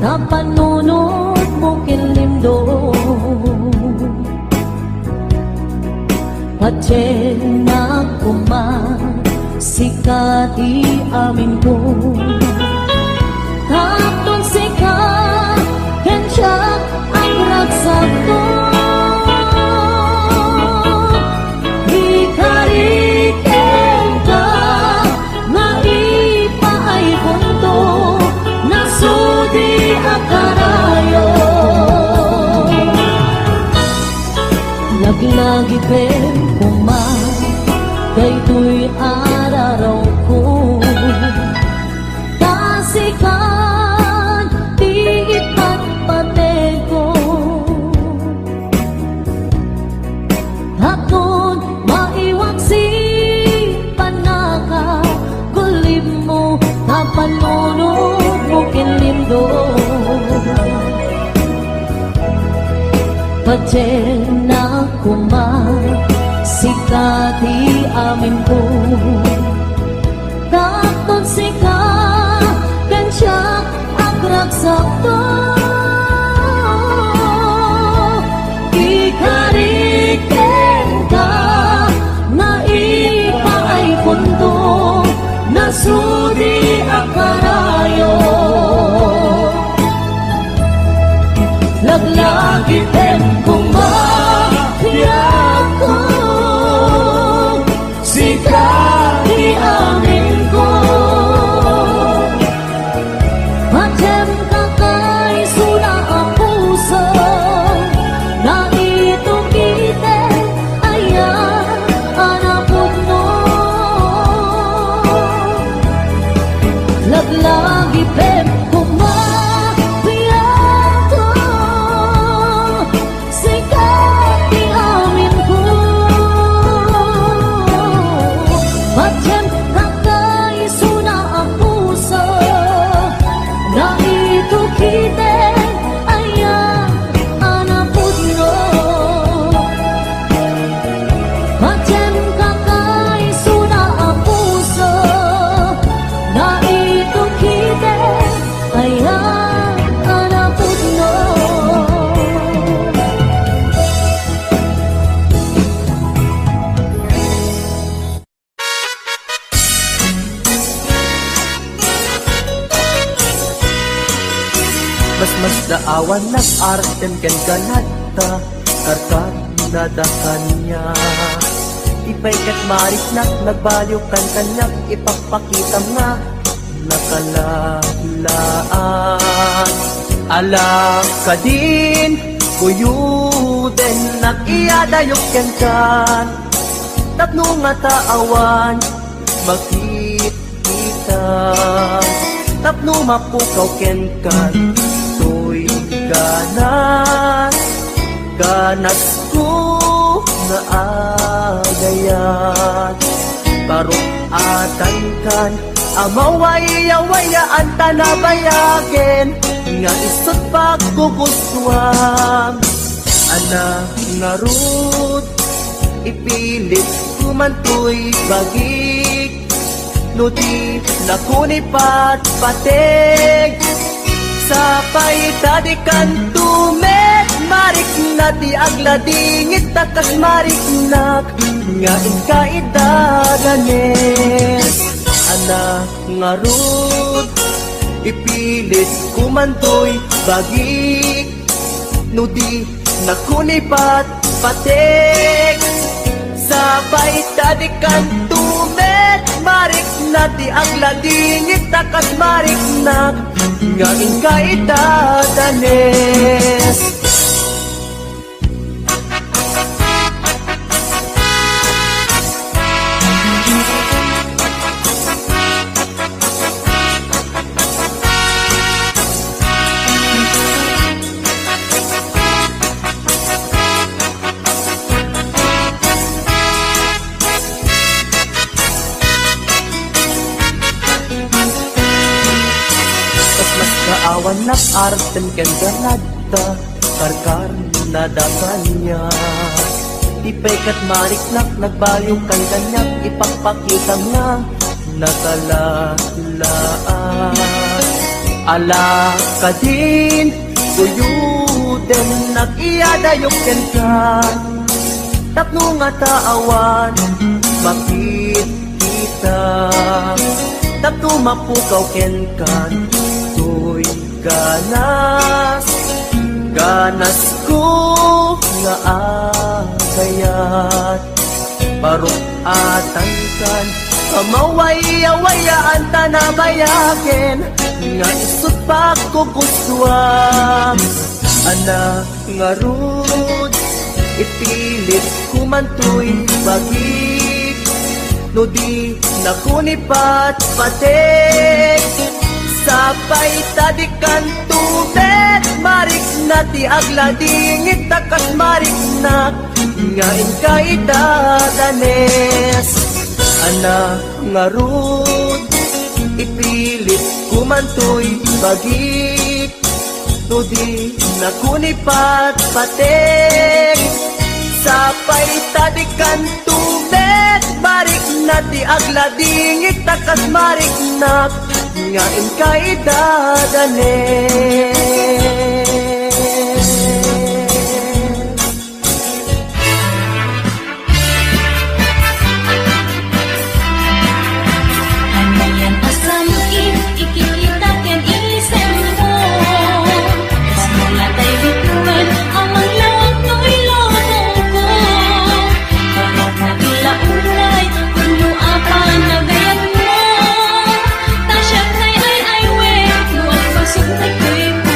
Napanunod mo kinlindo Patyen na sikat di amin ko Tapon sikat Kensyak ang ragsak ko Ikariken ka Maipaay punto Nasudi akarayo Laglagi pen Daytoy araraw ko Kasikan di ipatpatid ko Hakon maiwag si panaka Kulib mo napanunod mo kinlindo Padyen na sikat di amin ko Takot sikat Kensyak ang ragsak ko Ikariken ka Naipaay punto Nasudi akarayo Laglagi pen kumakiyak ko Sikat di amin ko Macem kakay suna ang puso Na itukite ayan anapot mo Laglagi pen kumakiyak ko Sikat di amin ko Macem kakay suna ang puso Na itukite ayan anapod no Macem kakay suna ang puso Na itukite ayan anapod no Mas daawan nag-artem ken ganata Karkar na dakanya Ipay kat mariknak nagbaliw kan kanyak Ipagpakitam nga nakalalaan Alak ka din kuyuden Nag-iadayok ken kan Tapno nga taawan makikita Tapno mapukaw ken kan Ganas ko na agayan Karong atan kan Amawaya-wayaan tanabayagin Nga isot pagkugustuhan Anak nga rod Ipilit kumantoy bagik Nuti na kunipat patig Sapay tadi kan tumet Marik na di agladingit takas mariknak Nga inkaidaganes Anak nga rod Ipilit kumantoy bagik Nudi na kunipat patik Sapay tadi kan tumet Marik na di agladingit takas mariknak Nga inkaidaganes Awan nag-arten ken ganada Karkar na dakanya Ipay kat mariknak nagbaliw kan kanyak Ipagpakita nga nakalalaan ala ka din, guyuden nag-iyadayok ken ka. Tapno nga taawan, mapit kita. Tapno mapukaw ken kan, tuy ganas. Ganas ko nga agayat, barok-atan kan, kamaway-awayaan tanabayaken, nga isot pagkukuswam. Anak nga rud, ipilit kumantoy bagik, no di nakunipat patek, sapay tadikan tubet, marik na ti agladingit takas marik na, ngain ka itadanes. Anak nga rud, ipilit kumantoy bagik, no di nakunipat patek, sapay tadikan tubet, marik na ti agladingit takas marik na, ngain ka idadanes. Hanayan asam ikikita ken isem mo, pamula tay bituan amang lawak no'y lotong ko. Parang nagilaulay kuno apan nagayan mo, tasyak nay ay we, luwag pasok na ko'y ko.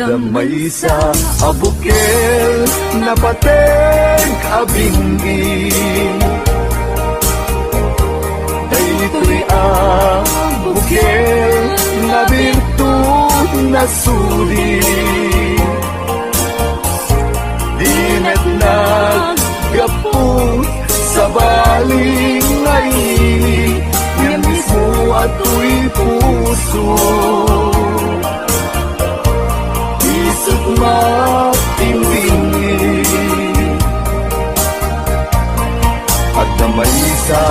Damay sa abukel na pateng abingi Daytoy abukel na birtud na suli Dinet nagaput sa baling ngayon Yan mismo ato'y puso Isip matimbingi At damay sa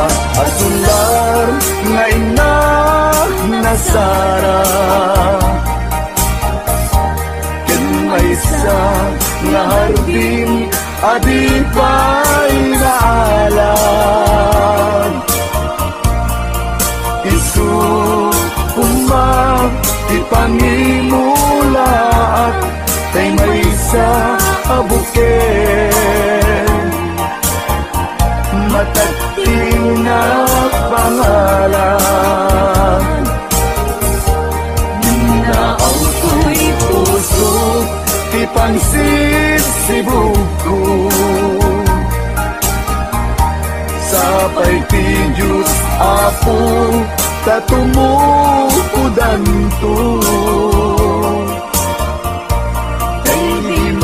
asular nga inak nasara Ken may sa nga hardin adi pa'y naalam Isu umang ipangimulaat Tay may sa abuken Matating na pangalan Naaw ko'y puso Ipangsit si buko Sapay ti Diyos Apo Tatumukudan to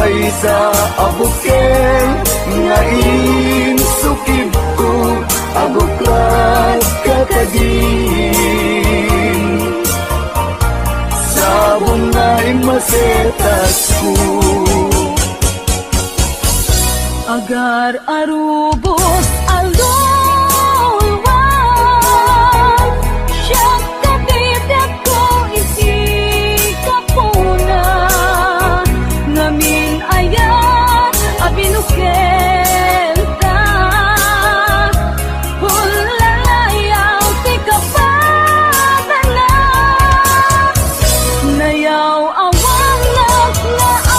May sa abuken nga insukib ko abuklat katagin Sabong na masetas ko Agar arubos alulwan Siyak kabidak ko isikapuna Ngamin ayat abinukel ka Hulalayaw ti kapadala Nayaw awang nga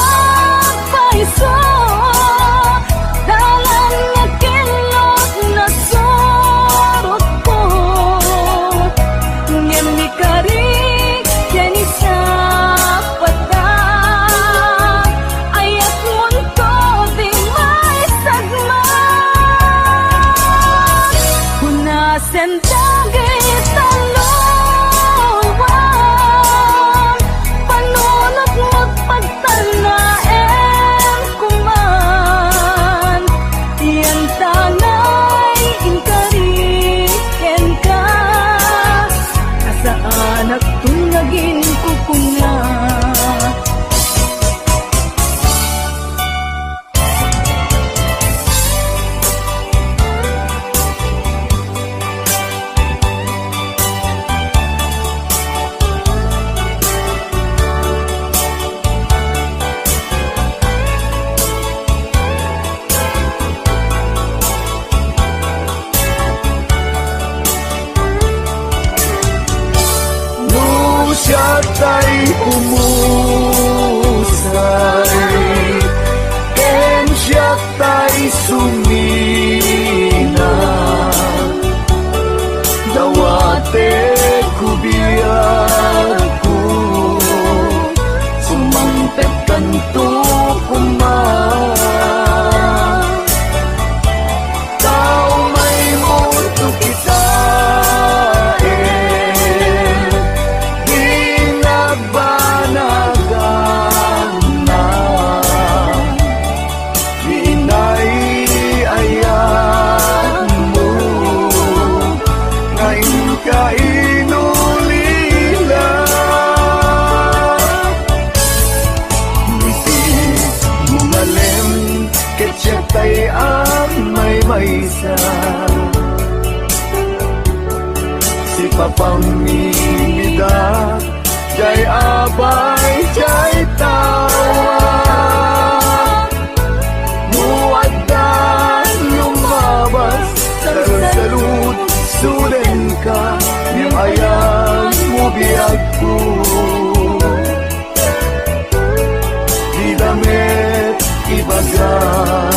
apayso Dalan nga kilot na sorot ko Ngem ni karik yan isa pata Ayat mon ko di may sagma Hunasen dagit talungan Panunot magpagtanaen kuman Yan tanay inkariken ka Kasaan at tunagin kukunga siya tay umusay Ken siya tay sumina Dawate kubiyaku Sumampet kanto kumang Tao may muto kita Tay ang may sa Si papamimida Jay abay, jay tawa Muwadan lumabas Salud, sulen ka Niyang ayan mo biyag ko Di damit ibagan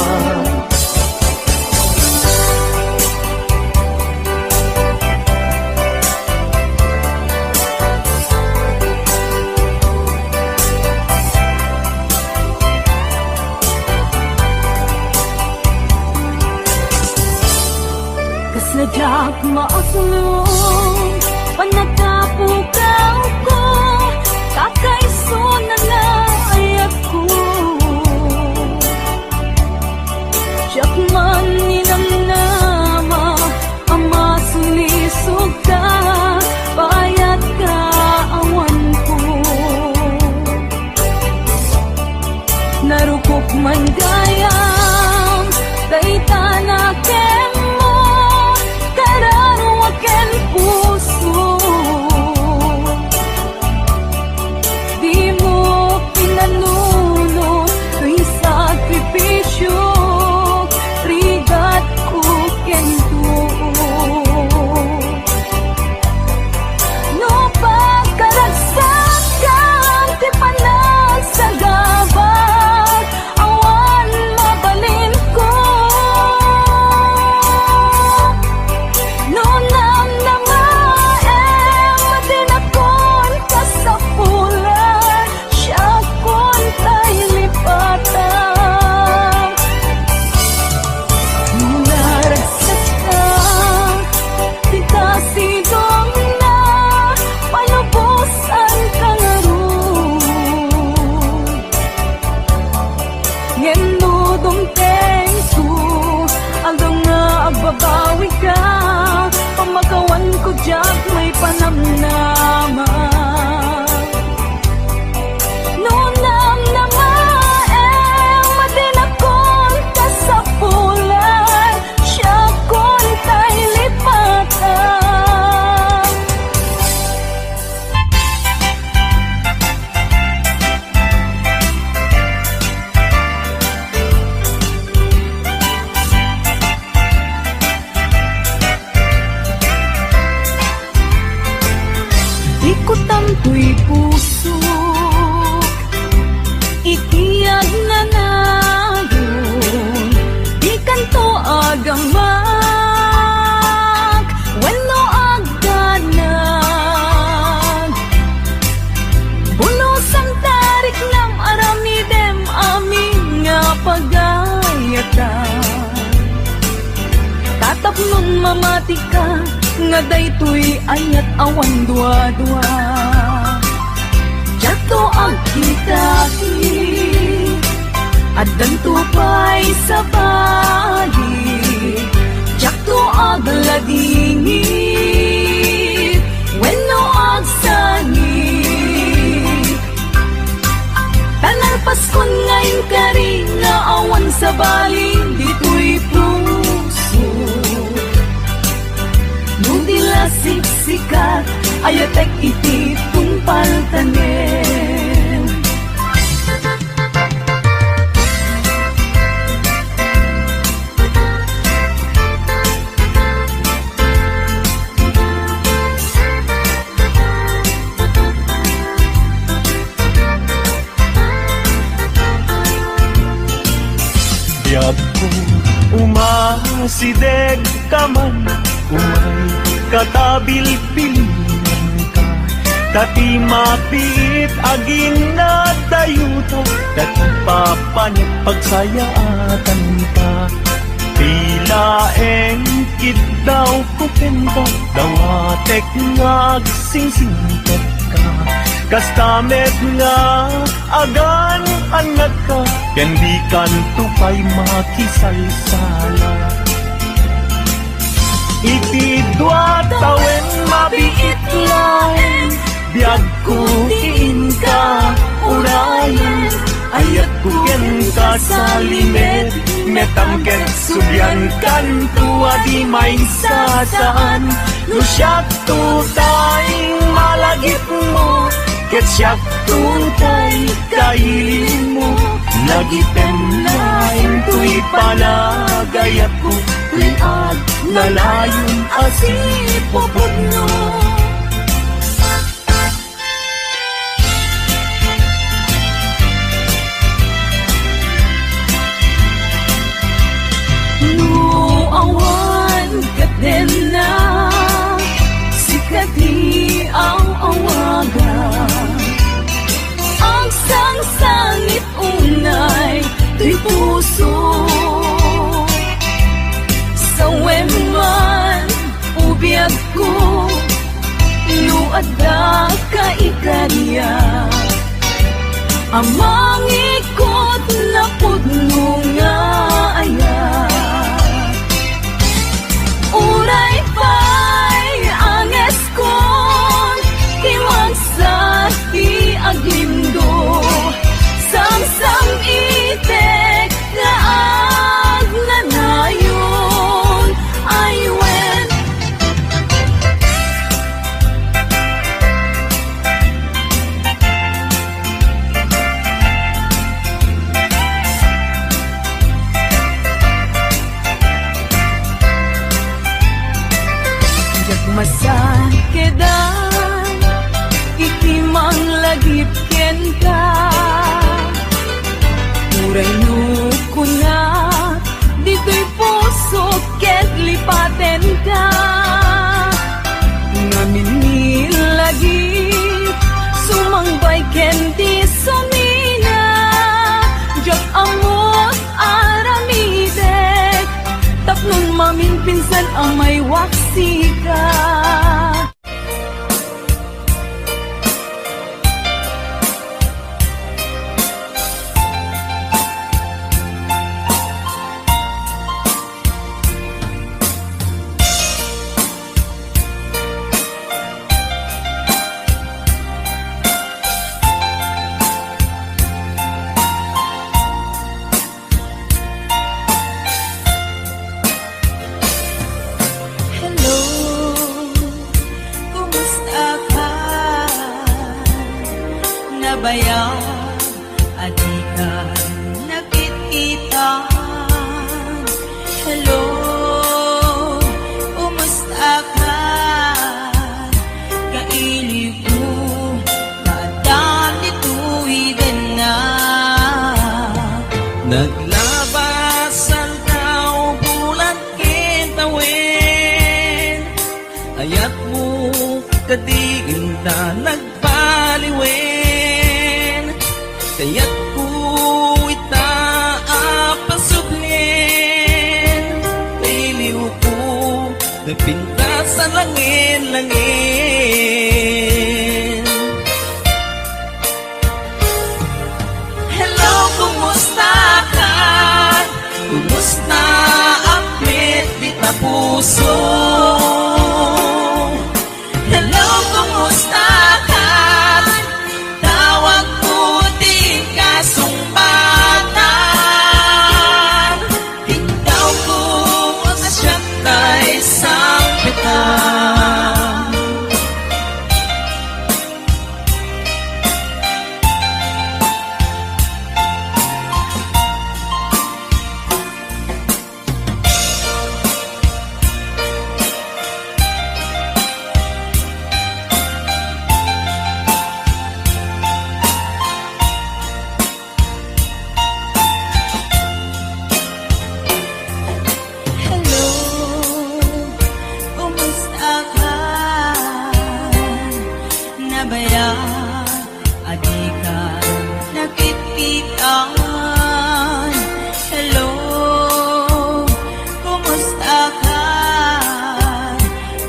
tamto'y puso, itiyag na nagun, di kanto agamak, wenno agdanag. Bunosang tarik nam aramidem amin nga pagayatan. Tatapnon mamati ka, nga daytoy ayat awan dua-dua. Jato ang kitaki, at dantupay sa bali, jakto ag ladingi, wenno ag sangi. Tanar Paskon ngayon kari nga awan sa bali, dito'y puso. Nudila siksikat, ayatek iti tungpal tanem. Biyag ko umasideg ka man, umay katabil-bilinan ka. Dati mapit agin na dayuta, dati papanit pagsayaatan ka. Tila engkid daw kukenta, dawatek nga agsingsingkat ka. Kastamet nga agan anak ka, yan di kanto pa'y makisalsala. Iti dua tawen mabiit lain, biyag ko tiin ka urayan. Ayat ko ken ka sa limet, metangken subyan kan tuwa di may sasaan. No siyak tutay malagip mo, ket siyak tutay kailin mo. Nagitem lain tuy panagayat ko, liad nalayon asipopod no. Awan katen na sikati ang awagan, ang sangsangit unay tuy puso. Sa weman ubiyag ko, luad da ka ikarya, amang ikot na pudno nga ayan. Uray pa'y anges kon, timagsak di aglindo, samsam itek na agnanayon, aywen. Masakedan, itimang lagip ken ka. Uray nuko na, dito'y puso ket lipaten ka. Ngamin nilagip, sumangbay ken di sumina. Diyak amot aramidek, tapnon mamin pinsan ang may waksi ka. Bayang adikan nakikita. Hello, kumusta ka? Kaili ko Kaya't ko itaapasublin, kailiw ko nagpinta sa langin-langin. Hello, kumusta ka? Kumusta ang kita puso? Hello, kumusta ka? Tawag ko di ka sumbatan. Ikaw ko sa siyatay sampitan. Hello, kumusta ka? Nabaya, adi ka nakitikan. Hello, kumusta ka?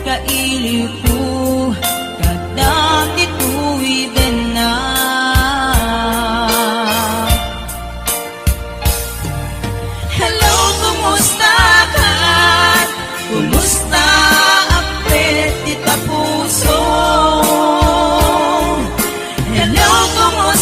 Kailiw ko, kadati tuwiden na. Hello, kumusta ka? Kumusta ang petita puso? Hello, kumusta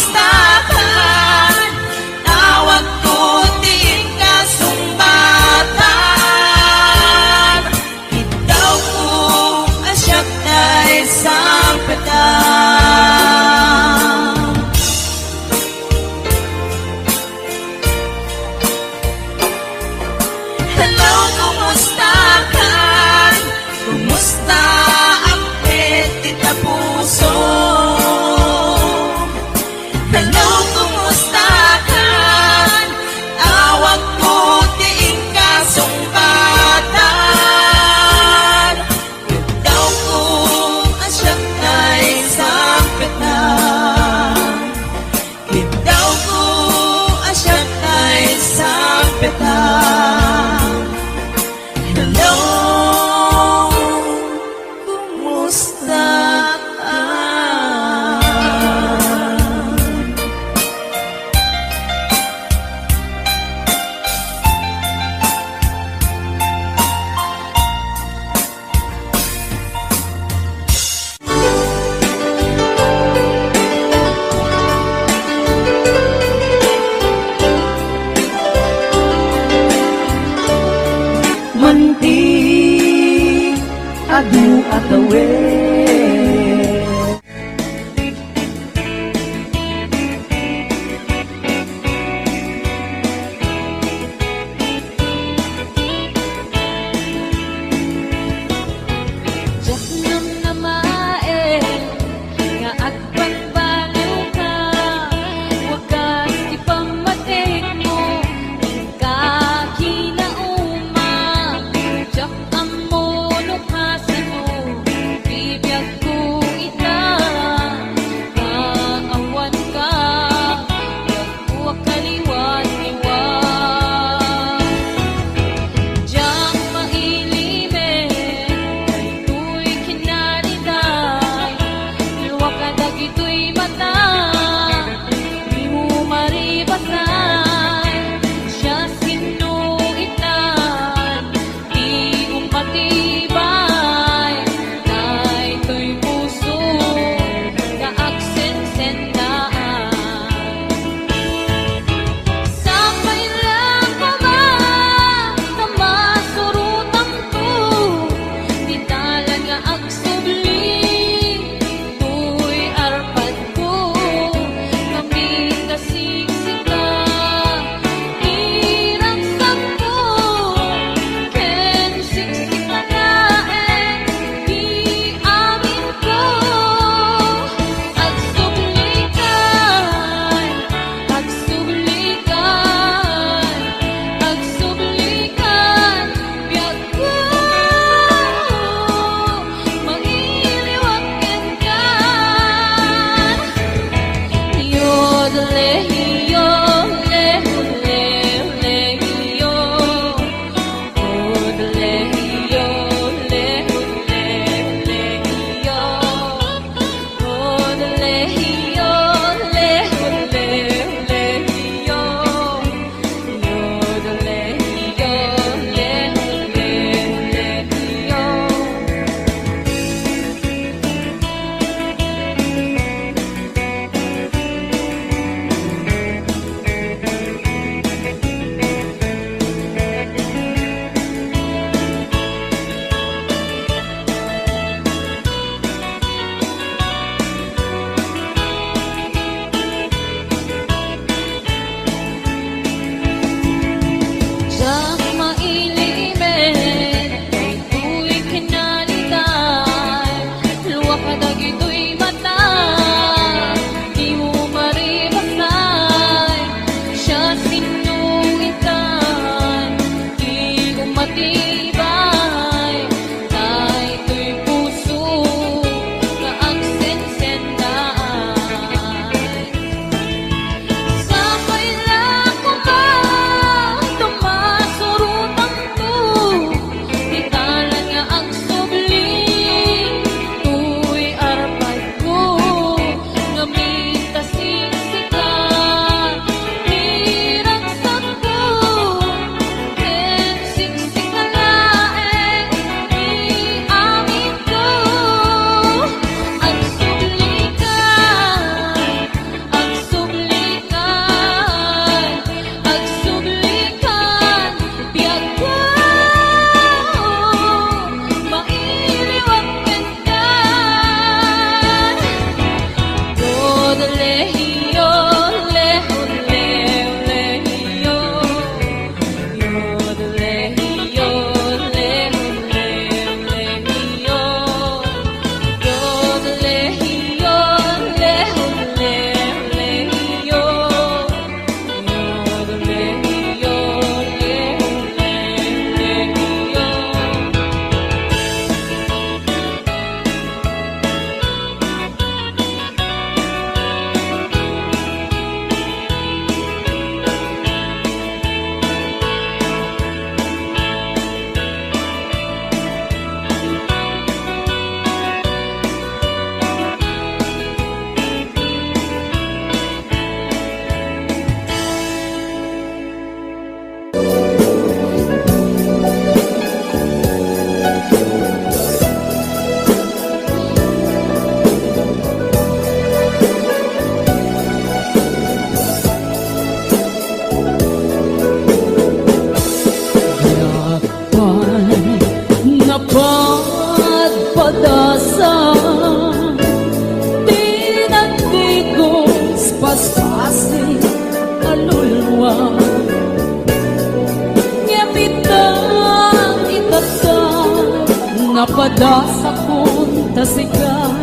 napadasakon tasigan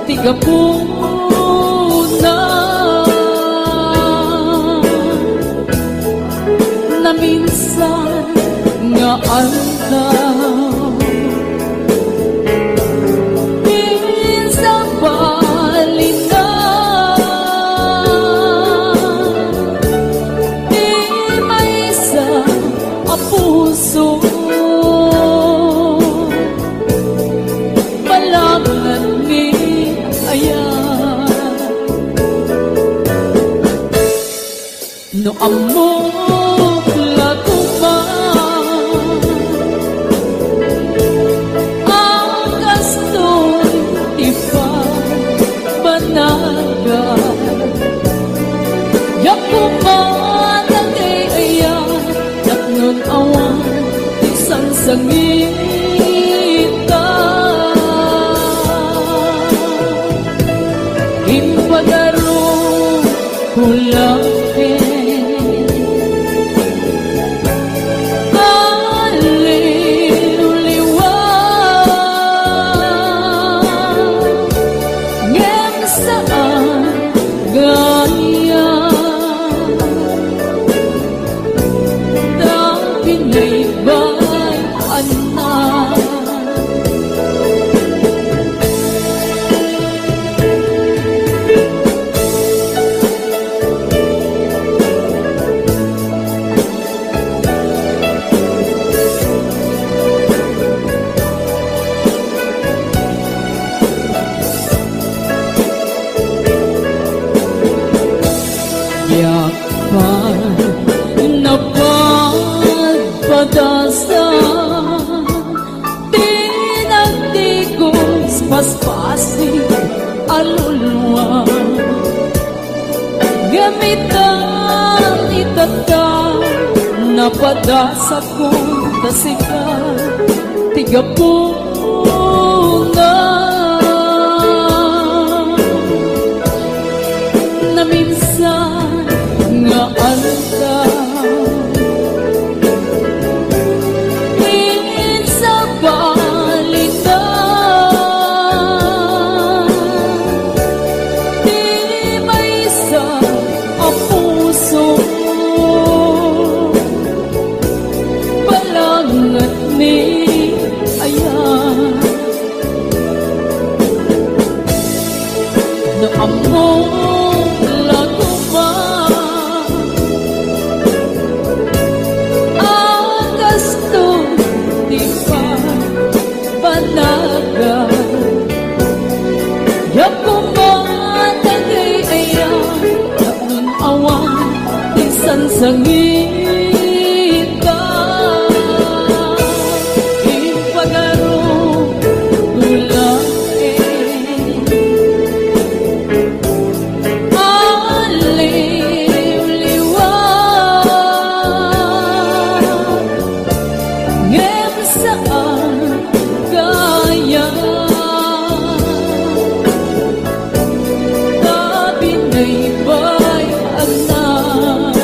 tigapuna na minsan nga aldaw minsan balina di may isa a puso malangan ni ayan no amo sangita Impagaro kulake Aliw-liwa Ngem saan gaya Tapi naiba napagpadasan tinagtigos paspasi aluluwa gamitan itata napadasa kong tasika tigapuna na minsan nga aldaw sangita Impagaro kulake Aliw-liwa Ngem saan gaya Tapi naiba'y anak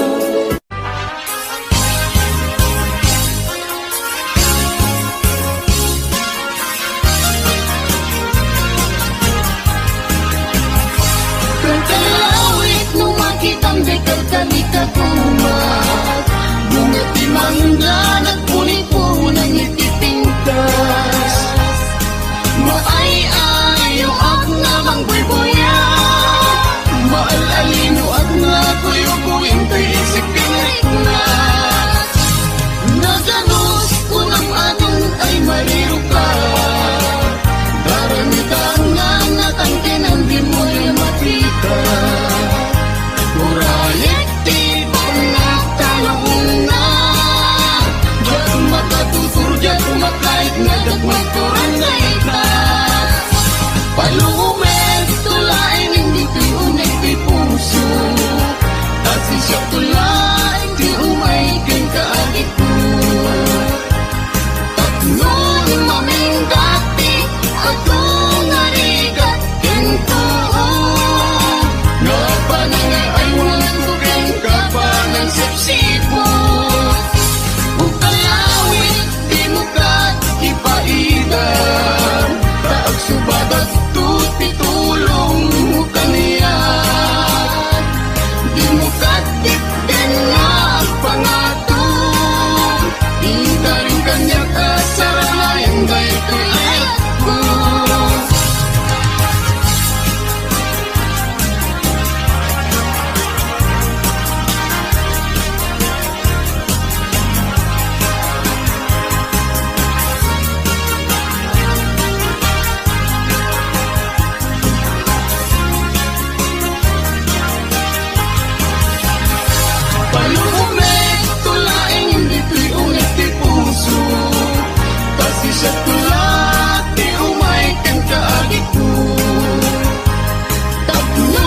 Pagkalawit nung makitang dekal kami kagumat Bunga timangga nagpuni-punang itipintas Maay-ayo ak namang buy-buyan Maal-alino ak nga kuyo-kuyin kay isip pinriknas Naganos ko ng aton ay mariro ka Daramitan nga natangkin ang di mo'y matika Murayek tipo na talong na Tapno